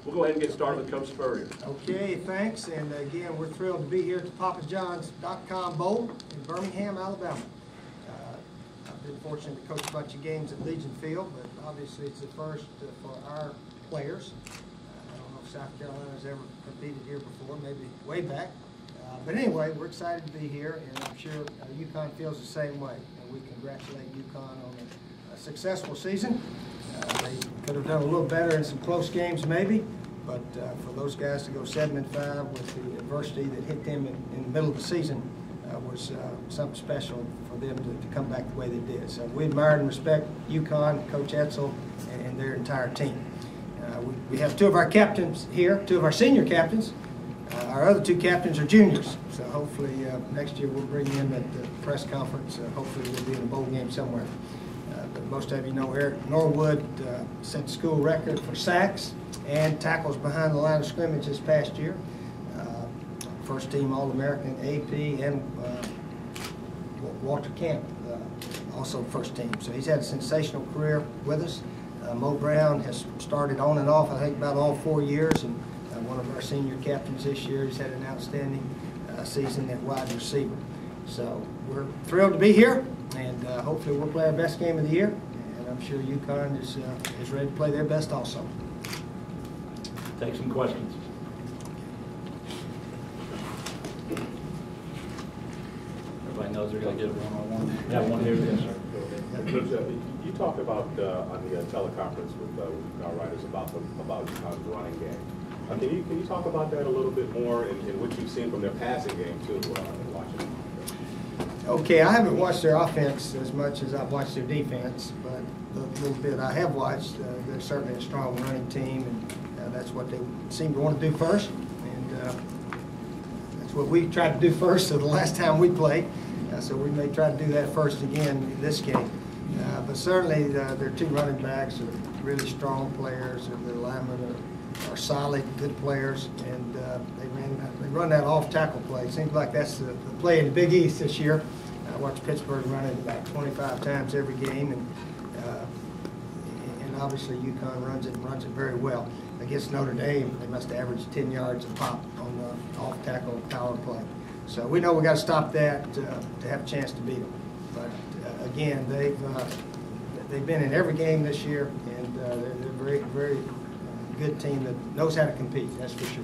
We'll go ahead and get started with Coach Spurrier. Okay, thanks. And again, we're thrilled to be here at the PapaJohns.com Bowl in Birmingham, Alabama. I've been fortunate to coach a bunch of games at Legion Field, but obviously it's the first for our players. I don't know if South Carolina's ever competed here before, maybe way back. But anyway, we're excited to be here, and I'm sure UConn feels the same way. And we congratulate UConn on a successful season. They could have done a little better in some close games maybe, but for those guys to go 7-5 with the adversity that hit them in the middle of the season was something special for them to come back the way they did. So we admire and respect UConn, Coach Etzel, and their entire team. We have two of our captains here, two of our senior captains. Our other two captains are juniors, so hopefully next year we'll bring them at the press conference. Hopefully we'll be in a bowl game somewhere. But most of you know Eric Norwood set the school record for sacks and tackles behind the line of scrimmage this past year. First team All-American AP, and Walter Camp, also first team. So he's had a sensational career with us. Mo Brown has started on and off, I think, about all 4 years, and one of our senior captains this year. He's had an outstanding season at wide receiver. So we're thrilled to be here, and hopefully we'll play our best game of the year. And I'm sure UConn is ready to play their best also. Take some questions. Everybody knows they're going to get a one-on-one. We have one here. Yes, sir. You talked about on the teleconference with our writers about UConn's running game. Can you talk about that a little bit more in what you've seen from their passing game too, watching? Okay, I haven't watched their offense as much as I've watched their defense, but the little bit I have watched, they're certainly a strong running team, and that's what they seem to want to do first, and that's what we tried to do first the last time we played, so we may try to do that first again in this game. But certainly their two running backs are really strong players, and their linemen are solid, good players, and they run that off-tackle play. It seems like that's the play in the Big East this year. I watched Pittsburgh run it about 25 times every game, and obviously UConn runs it very well. Against Notre Dame, they must average 10 yards a pop on the off-tackle power play. So we know we got to stop that to have a chance to beat them. But again, they've been in every game this year, and they're very, very good team that knows how to compete, that's for sure.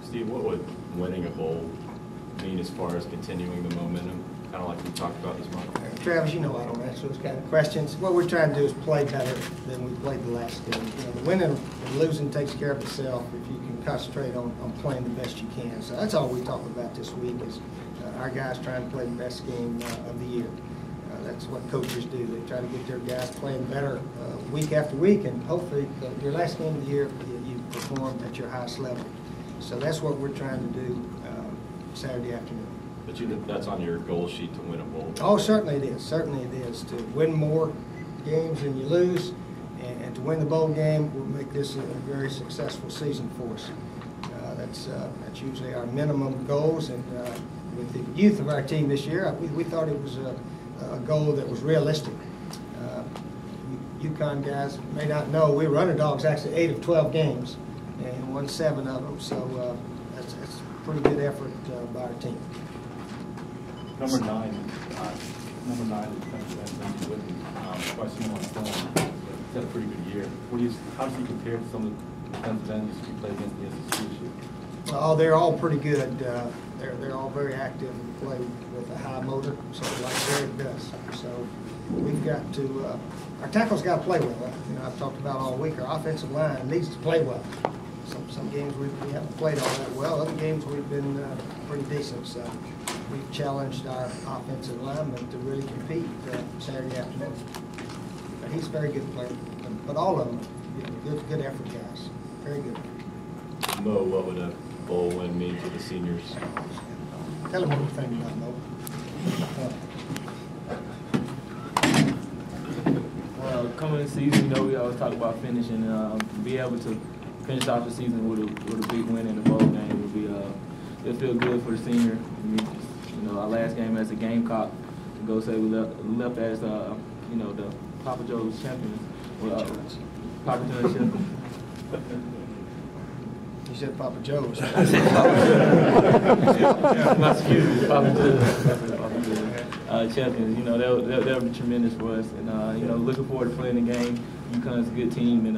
Steve, what would winning a bowl mean as far as continuing the momentum, kind of like we talked about this month? Travis, you know I don't answer those kind of questions. What we're trying to do is play better than we played the last game. You know, the winning and losing takes care of itself if you can concentrate on playing the best you can. So that's all we talk about this week is our guys trying to play the best game of the year. That's what coaches do. They try to get their guys playing better week after week, and hopefully your last game of the year you perform at your highest level. So that's what we're trying to do Saturday afternoon. But that's on your goal sheet to win a bowl. Oh, certainly it is. Certainly it is. To win more games than you lose, and to win the bowl game will make this a very successful season for us. That's usually our minimum goals, and with the youth of our team this year, we thought it was a goal that was realistic. UConn guys may not know we were underdogs actually 8 of 12 games and won 7 of them, so that's a pretty good effort by our team. Number 9 is defensive end, quite similar on film. He's had a pretty good year. How does he compare to some of the defensive ends you played against the SEC this year? Oh, they're all pretty good. They're all very active and play with a high motor, so like Derek does. So we've got to, our tackles got to play well. You know, I've talked about all week, our offensive line needs to play well. Some games we haven't played all that well. Other games we've been pretty decent. So we've challenged our offensive linemen to really compete Saturday afternoon. But he's a very good player. But all of them, you know, good effort guys. Very good. Mo, what would a bowl win mean to the seniors? Tell them what you think about Mo. Coming this season, you know, we always talk about finishing. Be able to finish off the season with a big win in the bowl game would be it'll feel good for the senior. You know, our last game as a Gamecock, to go say we left as you know, the Papa Joe's champions. Papa Joe's champions. said Papa Joe's. My excuse, Papa Joe. Champions, you know, they'll be tremendous for us. And, you know, looking forward to playing the game. UConn's a good team, and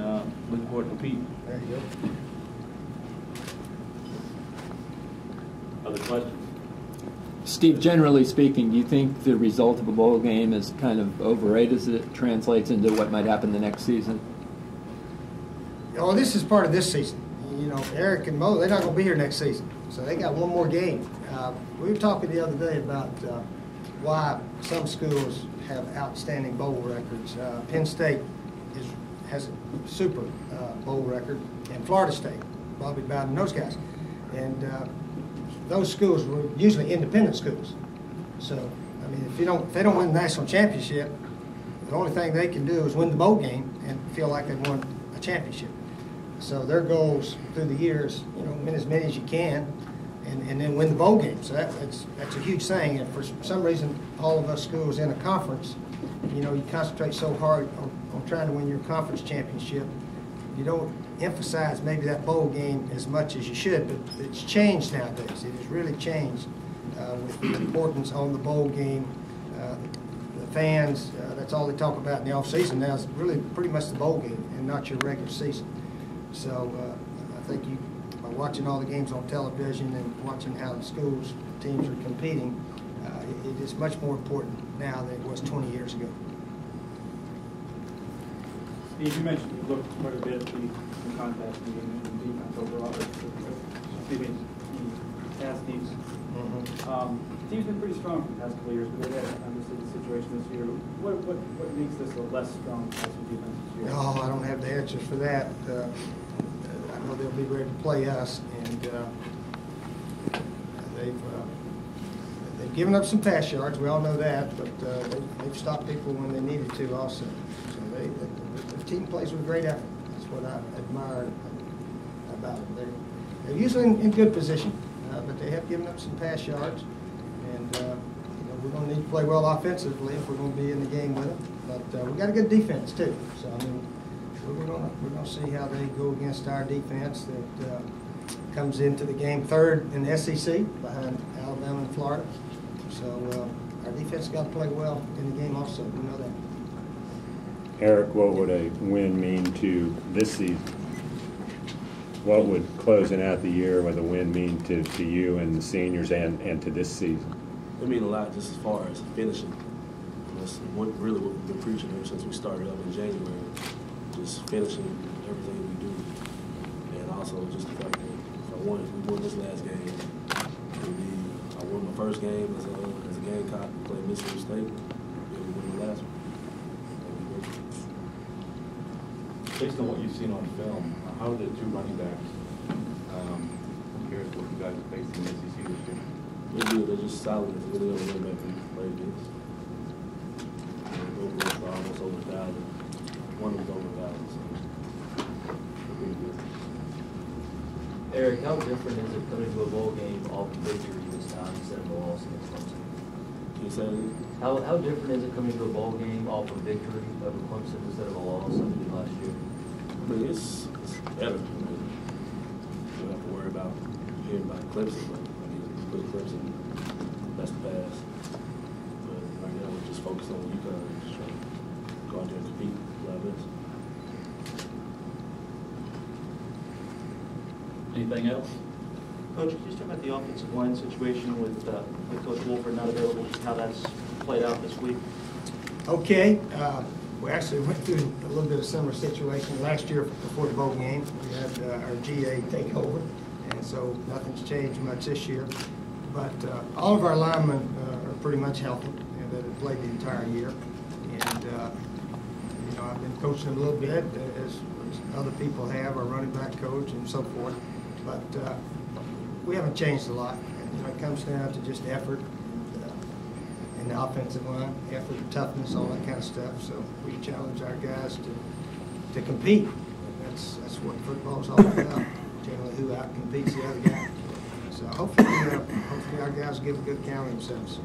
looking forward to compete. There you go. Other questions? Steve, generally speaking, do you think the result of a bowl game is kind of overrated as it translates into what might happen the next season? Oh, this is part of this season. You know, Eric and Mo, they're not going to be here next season, so they got one more game. We were talking the other day about why some schools have outstanding bowl records. Penn State has a super bowl record, and Florida State, Bobby Bowden, those guys. And those schools were usually independent schools. So, I mean, if they don't win the national championship, the only thing they can do is win the bowl game and feel like they won a championship. So their goals through the years, you know, win as many as you can, and then win the bowl game. So that's a huge thing. And for some reason, all of us schools in a conference, you know, you concentrate so hard on trying to win your conference championship, you don't emphasize maybe that bowl game as much as you should. But it's changed nowadays. It has really changed with the importance on the bowl game. The fans, that's all they talk about in the off season now is really pretty much the bowl game and not your regular season. So I think by watching all the games on television and watching how the schools, teams are competing, it is much more important now than it was 20 years ago. Steve, you mentioned you looked quite a bit at the contest meeting and defense overall. Excuse me, the past teams. The team's been pretty strong for the past couple of years, but they've had obviously the situation this year. What makes this a less strong passing defense this year? Oh, I don't have the answers for that. I know they'll be ready to play us, and they've given up some pass yards. We all know that, but they've stopped people when they needed to also. So the team plays with great effort. That's what I admire about them. They're usually in good position, but they have given up some pass yards, and you know, we're going to need to play well offensively if we're going to be in the game with them. But we got a good defense too. So I mean, we're going to see how they go against our defense that comes into the game third in the SEC behind Alabama and Florida. So our defense got to play well in the game also. We know that. Eric, what would a win mean to this season? What would closing out the year with a win mean to you and the seniors and to this season? It mean a lot just as far as finishing. That's really what we've been preaching ever since we started up in January. Just finishing everything we do. And also just the fact that if we won this last game, I won my first game as a Gamecock, played Mississippi State, and we won the last one. Based on what you've seen on film, how did the two running backs compare to what you guys faced in the SEC this year? They're good. They're just solid. It's really only running back we play against. Overall, almost over 1,000. One was over 1,000, so they're pretty good. Eric, how different is it coming to a bowl game off of victory this time instead of a loss against Clemson? Can you say that again? How different is it coming to a bowl game off of victory over Clemson instead of a loss like we did last year? I mean, it's better. I mean, you don't have to worry about hearing about Clemson, but I mean, with Clemson, that's the past. But right now, we're just focused on UConn and just trying to go out there and compete like this. Anything else? Coach, could you just talk about the offensive line situation with Coach Wolford not available, how that's played out this week? Okay. We actually went through a little bit of similar situation last year before the bowl game. We had our GA take over, and so nothing's changed much this year. But all of our linemen are pretty much healthy and that have played the entire year. And you know, I've been coaching a little bit as other people have, our running back coach and so forth. But we haven't changed a lot. And, you know, it comes down to just effort. In the offensive line, effort, toughness, all that kind of stuff. So we challenge our guys to compete. That's what football's all about. Generally, who out competes the other guy. So hopefully our guys give a good account of themselves.